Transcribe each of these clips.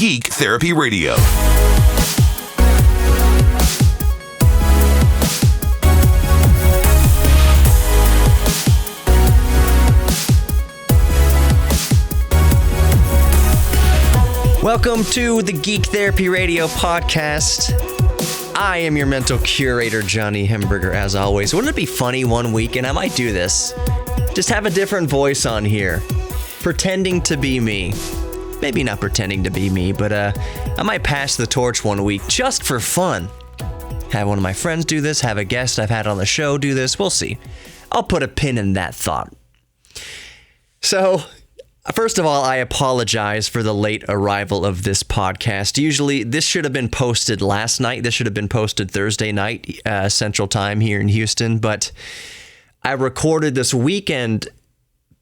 Geek Therapy Radio. Welcome to the Geek Therapy Radio podcast. I am your mental curator, Johnny Hemberger, as always. Wouldn't it be funny one week, and I might do this, just have a different voice on here, pretending to be me. Maybe not pretending to be me, but I might pass the torch one week just for fun. Have one of my friends do this, have a guest I've had on the show do this. We'll see. I'll put a pin in that thought. So, first of all, I apologize for the late arrival of this podcast. Usually, this should have been posted last night. This should have been posted Thursday night, Central Time here in Houston. But I recorded this weekend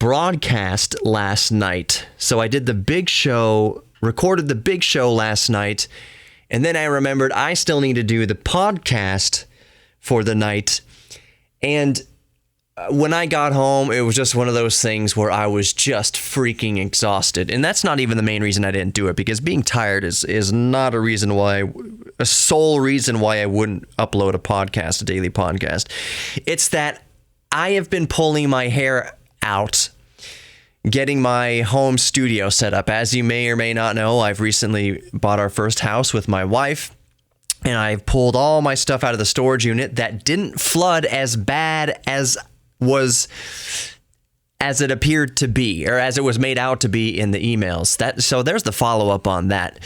broadcast last night. So I did the big show, recorded the big show last night. And then I remembered I still need to do the podcast for the night. And when I got home, it was just one of those things where I was just freaking exhausted. And that's not even the main reason I didn't do it, because being tired is not a sole reason why I wouldn't upload a daily podcast. It's that I have been pulling my hair out, getting my home studio set up. As you may or may not know, I've recently bought our first house with my wife. And I've pulled all my stuff out of the storage unit that didn't flood as bad as it appeared to be, or as it was made out to be in the emails. So there's the follow-up on that.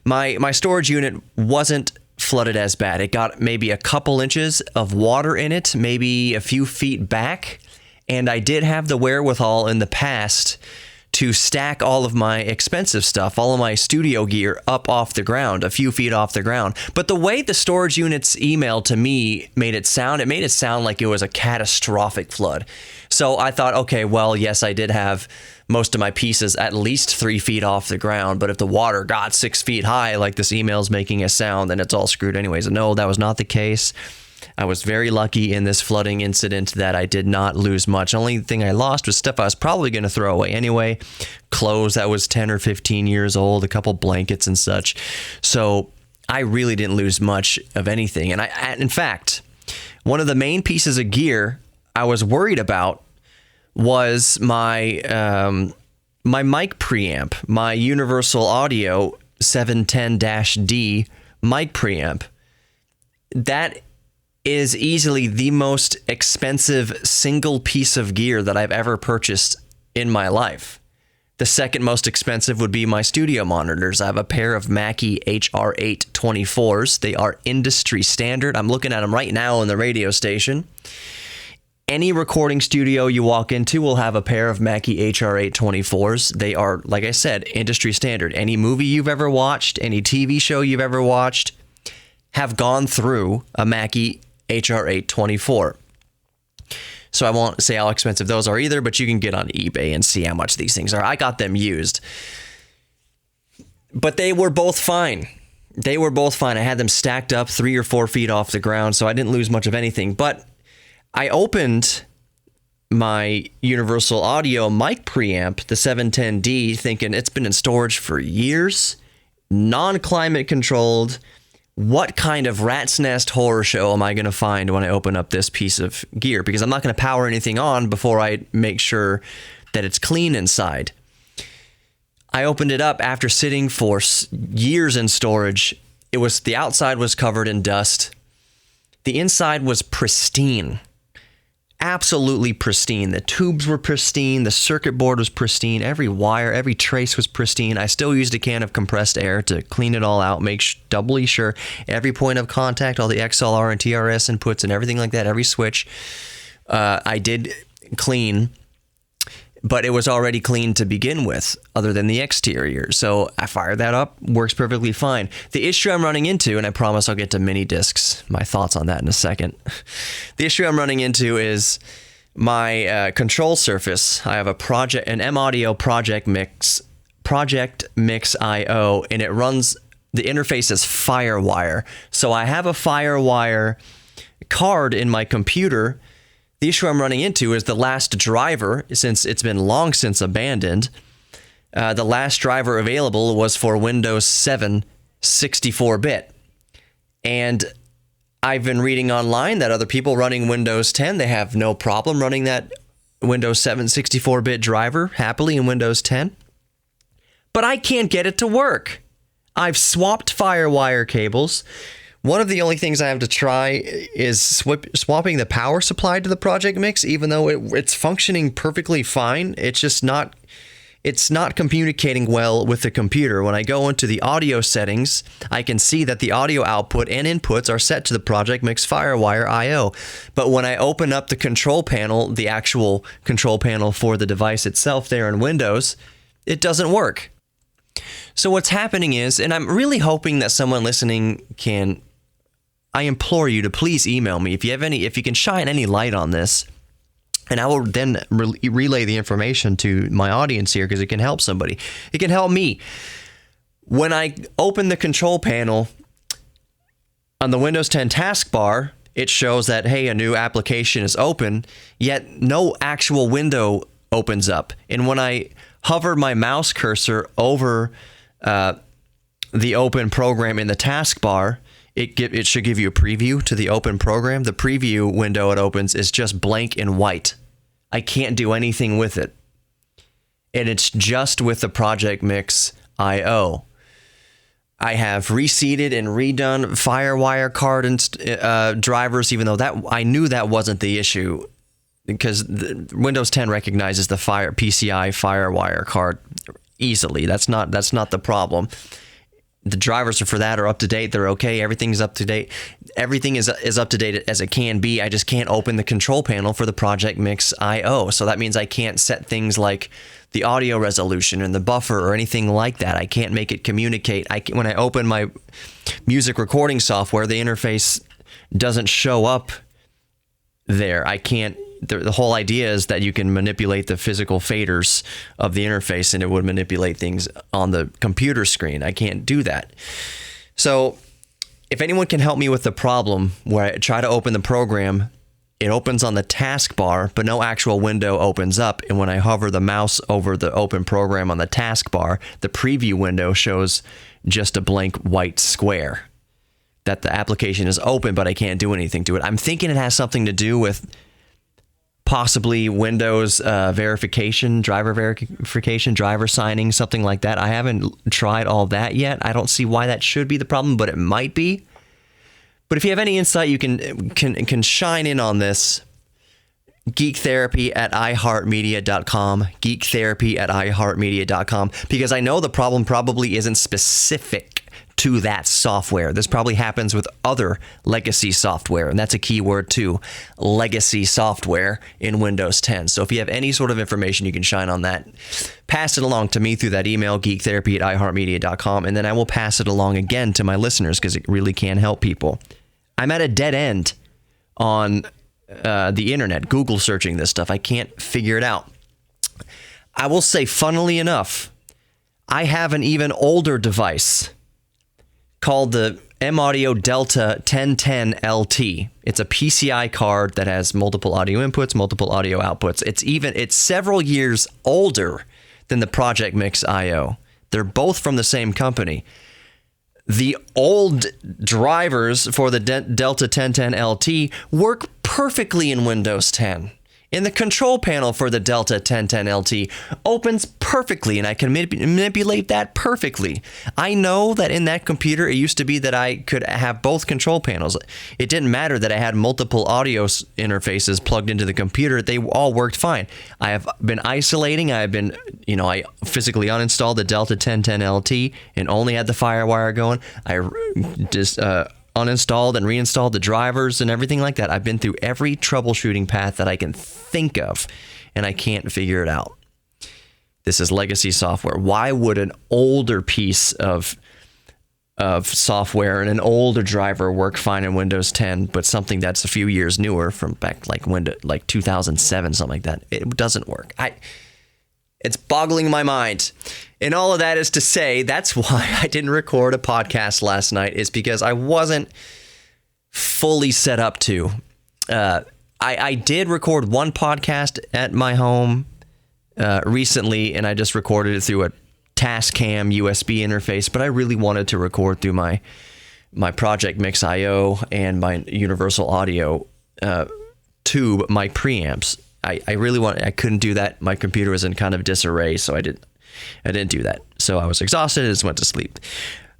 My storage unit wasn't flooded as bad. It got maybe a couple inches of water in it, maybe a few feet back, and I did have the wherewithal in the past to stack all of my expensive stuff, all of my studio gear up off the ground, a few feet off the ground. But the way the storage unit's email to me made it sound like it was a catastrophic flood. So I thought, okay, well, yes, I did have most of my pieces at least 3 feet off the ground, but if the water got 6 feet high, like this email's making a sound, then it's all screwed anyways. No, that was not the case. I was very lucky in this flooding incident that I did not lose much. Only thing I lost was stuff I was probably going to throw away anyway. Clothes that was 10 or 15 years old, a couple blankets and such. So I really didn't lose much of anything. And in fact, one of the main pieces of gear I was worried about was my mic preamp, my Universal Audio 710-D mic preamp. That is easily the most expensive single piece of gear that I've ever purchased in my life. The second most expensive would be my studio monitors. I have a pair of Mackie HR8 24s. They are industry standard. I'm looking at them right now on the radio station. Any recording studio you walk into will have a pair of Mackie HR8 24s. They are, like I said, industry standard. Any movie you've ever watched, any TV show you've ever watched, have gone through a Mackie HR8 24. So I won't say how expensive those are either, but you can get on eBay and see how much these things are. I got them used. But they were both fine. I had them stacked up 3 or 4 feet off the ground, so I didn't lose much of anything. But I opened my Universal Audio mic preamp, the 710D, thinking it's been in storage for years, non-climate controlled. What kind of rat's nest horror show am I going to find when I open up this piece of gear? Because I'm not going to power anything on before I make sure that it's clean inside. I opened it up after sitting for years in storage. The outside was covered in dust. The inside was pristine. Absolutely pristine. The tubes were pristine. The circuit board was pristine. Every wire, every trace was pristine. I still used a can of compressed air to clean it all out, make doubly sure every point of contact, all the XLR and TRS inputs and everything like that, every switch, I did clean. But it was already clean to begin with, other than the exterior. So I fired that up, works perfectly fine. The issue I'm running into, and I promise I'll get to mini discs, my thoughts on that in a second. The issue I'm running into is my control surface. I have an M-Audio Project Mix IO, and it runs, the interface is FireWire. So I have a FireWire card in my computer. The issue I'm running into is the last driver, since it's been long since abandoned, the last driver available was for Windows 7 64-bit. And I've been reading online that other people running Windows 10, they have no problem running that Windows 7 64-bit driver happily in Windows 10. But I can't get it to work. I've swapped FireWire cables. One of the only things I have to try is swapping the power supply to the Project Mix, even though it's functioning perfectly fine. It's just not communicating well with the computer. When I go into the audio settings, I can see that the audio output and inputs are set to the Project Mix FireWire I/O. But when I open up the control panel, the actual control panel for the device itself there in Windows, it doesn't work. So what's happening is, and I'm really hoping that someone listening can, I implore you to please email me if you can shine any light on this, and I will then relay the information to my audience here because it can help somebody. It can help me. When I open the control panel on the Windows 10 taskbar, it shows that, hey, a new application is open, yet no actual window opens up. And when I hover my mouse cursor over the open program in the taskbar, it should give you a preview to the open program. The preview window it opens is just blank and white. I can't do anything with it. And it's just with the Project Mix I/O. I have reseated and redone FireWire card and drivers, even though that I knew that wasn't the issue, because Windows 10 recognizes the PCI FireWire card easily. That's not the problem. The drivers for that are up to date. They're okay. Everything's up to date. Everything is up to date as it can be. I just can't open the control panel for the Project Mix I/O. So that means I can't set things like the audio resolution and the buffer or anything like that. I can't make it communicate. When I open my music recording software, the interface doesn't show up there. I can't. The whole idea is that you can manipulate the physical faders of the interface and it would manipulate things on the computer screen. I can't do that. So if anyone can help me with the problem where I try to open the program, it opens on the taskbar, but no actual window opens up. And when I hover the mouse over the open program on the taskbar, the preview window shows just a blank white square that the application is open, but I can't do anything to it. I'm thinking it has something to do with possibly Windows verification, driver signing, something like that. I haven't tried all that yet. I don't see why that should be the problem, but it might be. But if you have any insight, you can shine in on this. GeekTherapy at iHeartMedia.com. GeekTherapy at iHeartMedia.com. Because I know the problem probably isn't specific to that software. This probably happens with other legacy software, and that's a key word too, legacy software in Windows 10. So if you have any sort of information you can shine on that, pass it along to me through that email, geektherapy at iHeartMedia.com, and then I will pass it along again to my listeners because it really can help people. I'm at a dead end on the internet, Google searching this stuff. I can't figure it out. I will say, funnily enough, I have an even older device called the M-Audio Delta 1010 LT. It's a PCI card that has multiple audio inputs, multiple audio outputs. It's several years older than the Project Mix I/O. They're both from the same company. The old drivers for the Delta 1010 LT work perfectly in Windows 10. And the control panel for the Delta 1010 LT opens perfectly, and I can manipulate that perfectly. I know that in that computer, it used to be that I could have both control panels. It didn't matter that I had multiple audio interfaces plugged into the computer. They all worked fine. I have been isolating. I physically uninstalled the Delta 1010 LT and only had the FireWire going. I just uninstalled and reinstalled the drivers and everything like that. I've been through every troubleshooting path that I can think of, and I can't figure it out. This is legacy software. Why would an older piece of software and an older driver work fine in Windows 10, but something that's a few years newer from back like 2007, something like that? It doesn't work. It's boggling my mind. And all of that is to say, that's why I didn't record a podcast last night, is because I wasn't fully set up to. I did record one podcast at my home recently, and I just recorded it through Tascam USB interface, but I really wanted to record through my Project Mix IO and my Universal Audio tube, my preamps. I couldn't do that. My computer was in kind of disarray, so I didn't do that. So I was exhausted and just went to sleep.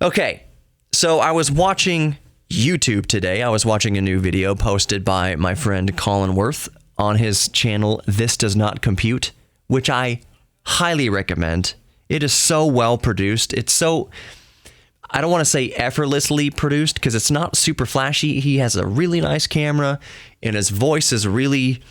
Okay, so I was watching YouTube today. I was watching a new video posted by my friend Colin Worth on his channel, This Does Not Compute, which I highly recommend. It is so well produced. It's so, I don't want to say effortlessly produced because it's not super flashy. He has a really nice camera and his voice is really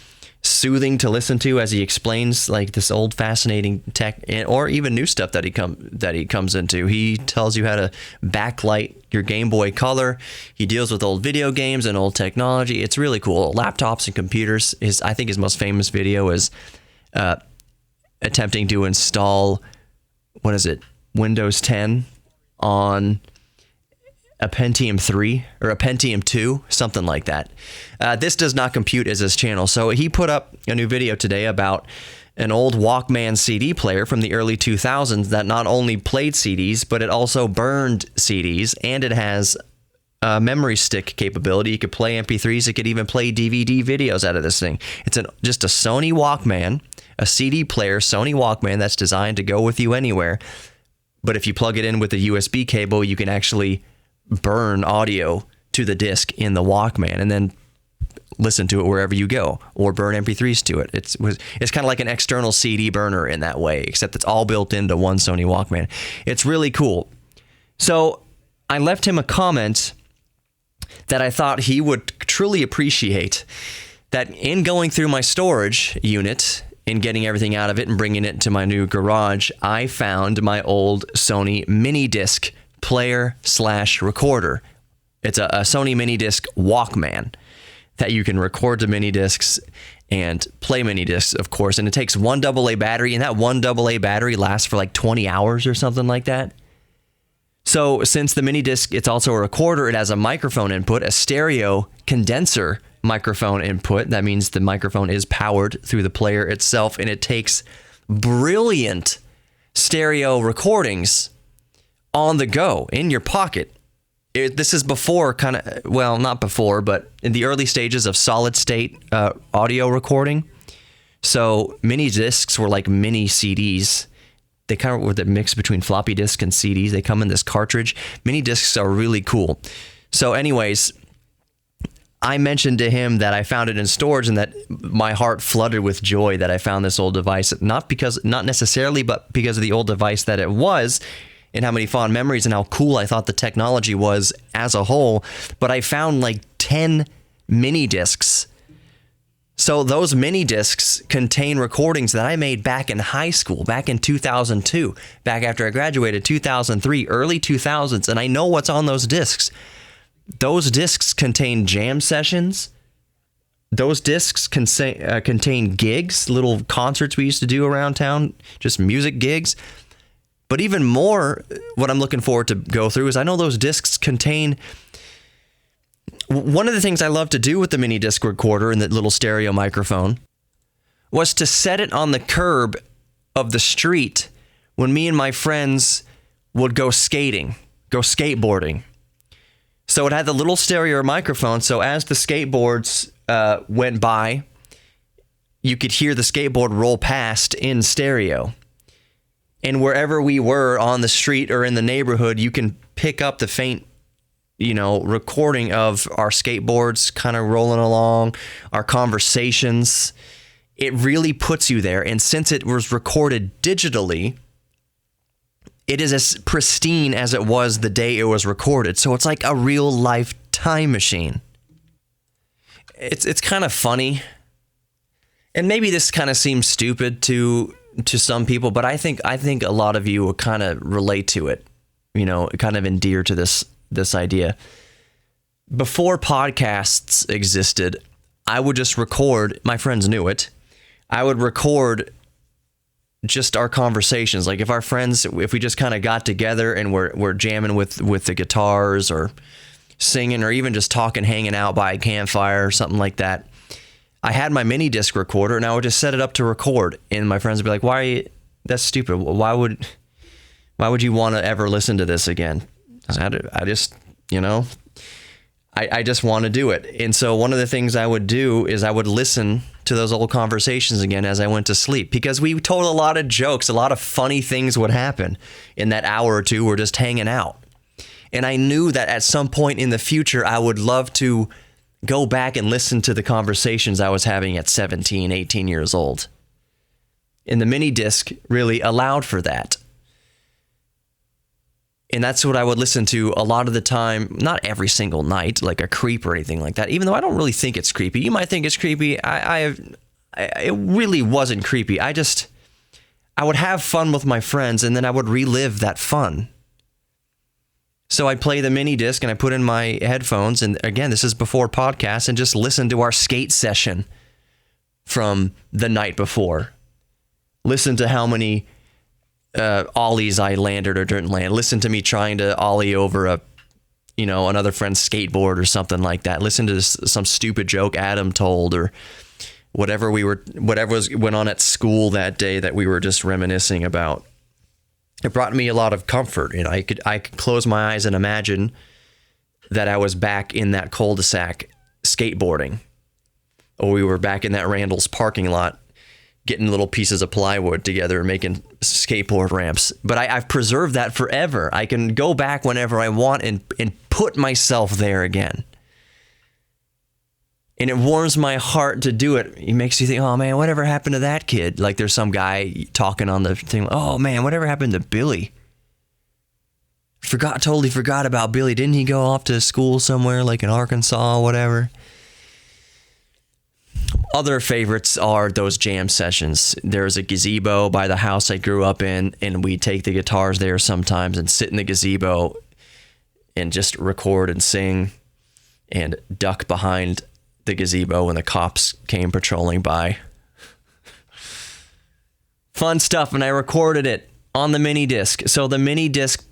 soothing to listen to as he explains like this old fascinating tech or even new stuff that he comes into. He tells you how to backlight your Game Boy Color. He deals with old video games and old technology. It's really cool. Laptops and computers. I think his most famous video is attempting to install, what is it, Windows 10 on a Pentium 3 or a Pentium 2, something like that. This Does Not Compute is his channel. So he put up a new video today about an old Walkman CD player from the early 2000s that not only played CDs, but it also burned CDs, and it has memory stick capability. You could play MP3s. It could even play DVD videos out of this thing. It's just a Sony Walkman, a CD player Sony Walkman that's designed to go with you anywhere. But if you plug it in with a USB cable, you can actually burn audio to the disc in the Walkman and then listen to it wherever you go, or burn MP3s to it. It's kind of like an external CD burner in that way, except it's all built into one Sony Walkman. It's really cool. So I left him a comment that I thought he would truly appreciate, that in going through my storage unit and getting everything out of it and bringing it to my new garage, I found my old Sony mini disc player / recorder. It's a Sony mini disc Walkman that you can record to mini discs and play mini discs, of course. And it takes one AA battery, and that one AA battery lasts for like 20 hours or something like that. So since the mini disc, it's also a recorder, it has a microphone input, a stereo condenser microphone input. That means the microphone is powered through the player itself, and it takes brilliant stereo recordings on the go, in your pocket. This is before not before, but in the early stages of solid state audio recording. So mini discs were like mini CDs. They kind of were the mix between floppy disk and CDs. They come in this cartridge. Mini discs are really cool. So anyways, I mentioned to him that I found it in storage and that my heart flooded with joy that I found this old device. Not necessarily, but because of the old device that it was, and how many fond memories and how cool I thought the technology was as a whole. But I found like 10 mini discs. So those mini discs contain recordings that I made back in high school, back in 2002, back after I graduated, 2003, early 2000s. And I know what's on those discs. Those discs contain jam sessions. Those discs contain gigs, little concerts we used to do around town, just music gigs. But even more, what I'm looking forward to go through is I know those discs contain... One of the things I love to do with the mini disc recorder and the little stereo microphone was to set it on the curb of the street when me and my friends would go skateboarding. So it had the little stereo microphone, so as the skateboards went by, you could hear the skateboard roll past in stereo. And wherever we were on the street or in the neighborhood, you can pick up the faint, recording of our skateboards kind of rolling along, our conversations. It really puts you there. And since it was recorded digitally, it is as pristine as it was the day it was recorded. So it's like a real life time machine. It's kind of funny. And maybe this kind of seems stupid to some people, but I think a lot of you will kind of relate to it, kind of endear to this idea. Before podcasts existed, I would just record, my friends knew it, I would record just our conversations. Like if we just kind of got together and we're jamming with the guitars or singing or even just talking, hanging out by a campfire or something like that, I had my mini disc recorder and I would just set it up to record, and my friends would be like, that's stupid. Why would Why would you want to ever listen to this again? I just, I just want to do it. And so one of the things I would do is I would listen to those old conversations again as I went to sleep, because we told a lot of jokes, a lot of funny things would happen in that hour or two. We're just hanging out. And I knew that at some point in the future, I would love to go back and listen to the conversations I was having at 17, 18 years old. And the mini disc really allowed for that. And that's what I would listen to a lot of the time, not every single night, like a creep or anything like that, even though I don't really think it's creepy. You might think it's creepy. It really wasn't creepy. I would have fun with my friends, and then I would relive that fun. So I'd play the mini disc, and I put in my headphones, and again, this is before podcasts, and just listen to our skate session from the night before. Listen to how many ollies I landed or didn't land. Listen to me trying to ollie over another friend's skateboard or something like that. Listen to some stupid joke Adam told, or whatever went on at school that day that we were just reminiscing about. It brought me a lot of comfort. I could close my eyes and imagine that I was back in that cul-de-sac skateboarding, or we were back in that Randall's parking lot getting little pieces of plywood together and making skateboard ramps. But I've preserved that forever. I can go back whenever I want and put myself there again. And it warms my heart to do it. It makes you think, oh man, whatever happened to that kid? Like there's some guy talking on the thing, oh man, whatever happened to Billy? Totally forgot about Billy. Didn't he go off to school somewhere like in Arkansas or whatever? Other favorites are those jam sessions. There's a gazebo by the house I grew up in, and we take the guitars there sometimes and sit in the gazebo and just record and sing and duck behind the gazebo when the cops came patrolling by. Fun stuff, and I recorded it on the mini disc. So the mini disc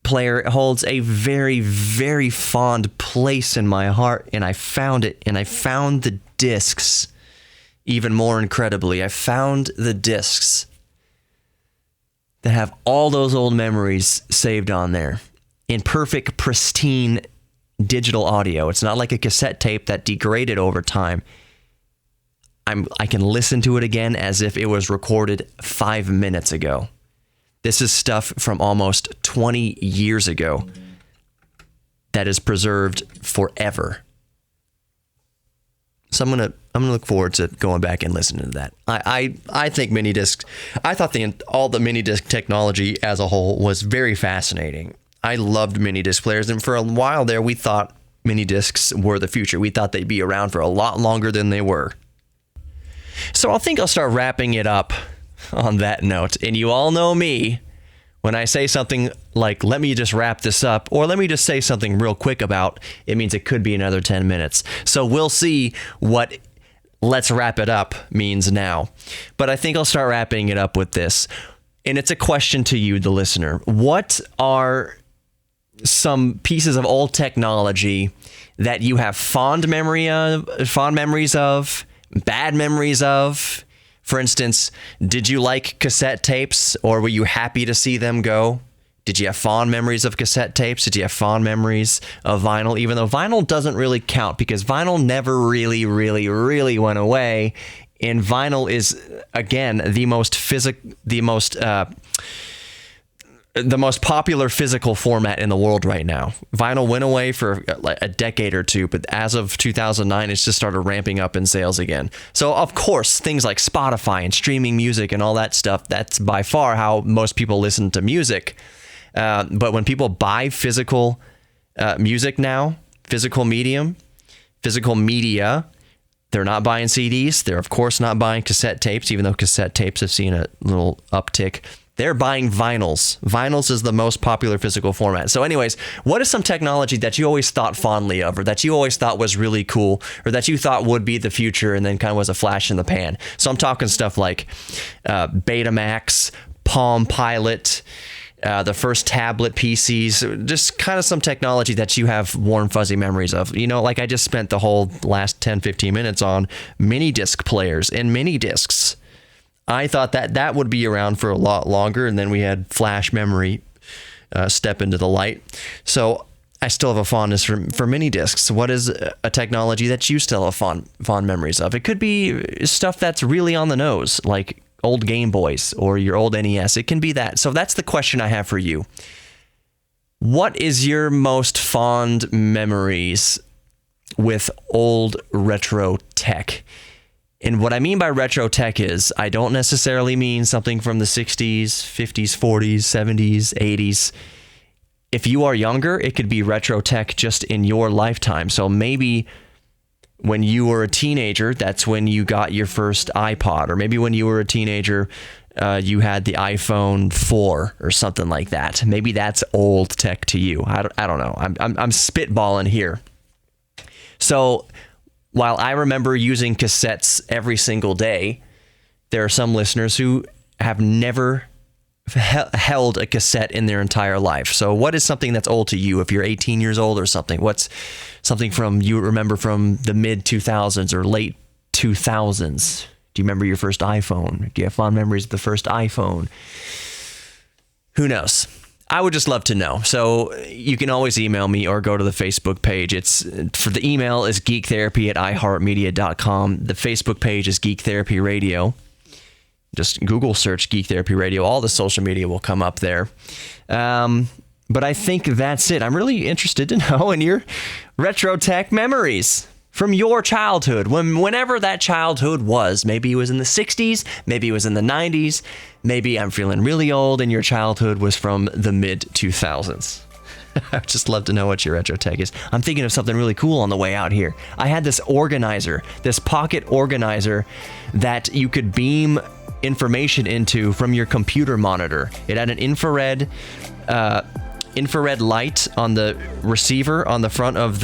player holds a very, very fond place in my heart, and I found it, and I found the discs even more incredibly. I found the discs that have all those old memories saved on there in perfect, pristine digital audio. It's not like a cassette tape that degraded over time. I can listen to it again as if it was recorded 5 minutes ago. This is stuff from almost 20 years ago that is preserved forever. So I'm gonna look forward to going back and listening to that. I think mini discs. I thought all the mini disc technology as a whole was very fascinating. I loved mini disc players, and for a while there, we thought mini discs were the future. We thought they'd be around for a lot longer than they were. So I think I'll start wrapping it up on that note. And you all know me. When I say something like, let me just wrap this up, or let me just say something real quick about, it means it could be another 10 minutes. So we'll see what let's wrap it up means now. But I think I'll start wrapping it up with this. And it's a question to you, the listener. What are some pieces of old technology that you have fond memories of, bad memories of? For instance, did you like cassette tapes, or were you happy to see them go? Did you have fond memories of cassette tapes? Did you have fond memories of vinyl? Even though vinyl doesn't really count, because vinyl never really, really, really went away. And vinyl is, again, the most popular physical format in the world right now. Vinyl went away for a decade or two, but as of 2009, it's just started ramping up in sales again. So, of course, things like Spotify and streaming music and all that stuff, that's by far how most people listen to music. But when people buy physical music now, physical media, they're not buying CDs. They're, of course, not buying cassette tapes, even though cassette tapes have seen a little uptick. They're buying vinyls. Vinyls is the most popular physical format. So anyways, what is some technology that you always thought fondly of, or that you always thought was really cool, or that you thought would be the future and then kind of was a flash in the pan? So I'm talking stuff like Betamax, Palm Pilot, the first tablet PCs, just kind of some technology that you have warm, fuzzy memories of. Like I just spent the whole last 10, 15 minutes on mini disc players and mini discs. I thought that would be around for a lot longer, and then we had flash memory step into the light. So I still have a fondness for mini discs. What is a technology that you still have fond memories of? It could be stuff that's really on the nose, like old Game Boys or your old NES. It can be that. So that's the question I have for you. What is your most fond memories with old retro tech? And what I mean by retro tech is I don't necessarily mean something from the 60s, 50s, 40s, 70s, 80s. If you are younger, it could be retro tech just in your lifetime. So maybe when you were a teenager, that's when you got your first iPod. Or maybe when you were a teenager, you had the iPhone 4 or something like that. Maybe that's old tech to you. I don't know. I'm spitballing here. So while I remember using cassettes every single day, there are some listeners who have never held a cassette in their entire life. So what is something that's old to you if you're 18 years old or something? What's something you remember from the mid 2000s or late 2000s? Do you remember your first iPhone? Do you have fond memories of the first iPhone? Who knows? I would just love to know. So you can always email me or go to the Facebook page. For the email is geektherapy@iheartmedia.com. The Facebook page is Geek Therapy Radio. Just Google search Geek Therapy Radio. All the social media will come up there. But I think that's it. I'm really interested to know in your retro tech memories from your childhood, whenever that childhood was. Maybe it was in the 60s, maybe it was in the 90s, maybe I'm feeling really old and your childhood was from the mid-2000s. I'd just love to know what your retro tech is. I'm thinking of something really cool on the way out here. I had this organizer, this pocket organizer that you could beam information into from your computer monitor. It had an infrared light on the receiver on the front of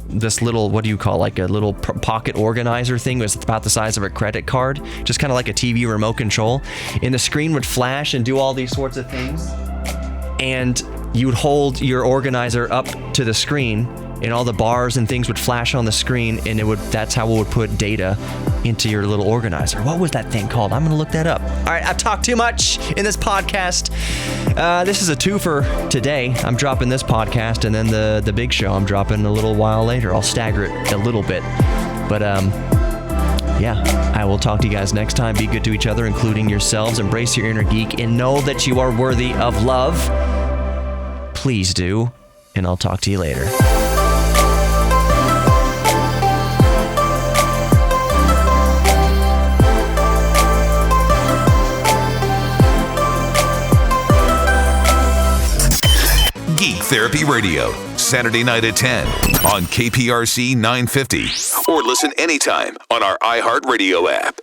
this little, what do you call, like a little pocket organizer thing. It was about the size of a credit card, just kind of like a TV remote control. And the screen would flash and do all these sorts of things. And you would hold your organizer up to the screen and all the bars and things would flash on the screen, and that's how it would put data into your little organizer. What was that thing called? I'm going to look that up. All right, I've talked too much in this podcast. This is a twofer today. I'm dropping this podcast, and then the big show I'm dropping a little while later. I'll stagger it a little bit. But yeah, I will talk to you guys next time. Be good to each other, including yourselves. Embrace your inner geek and know that you are worthy of love. Please do, and I'll talk to you later. Geek Therapy Radio, Saturday night at 10 on KPRC 950. Or listen anytime on our iHeartRadio app.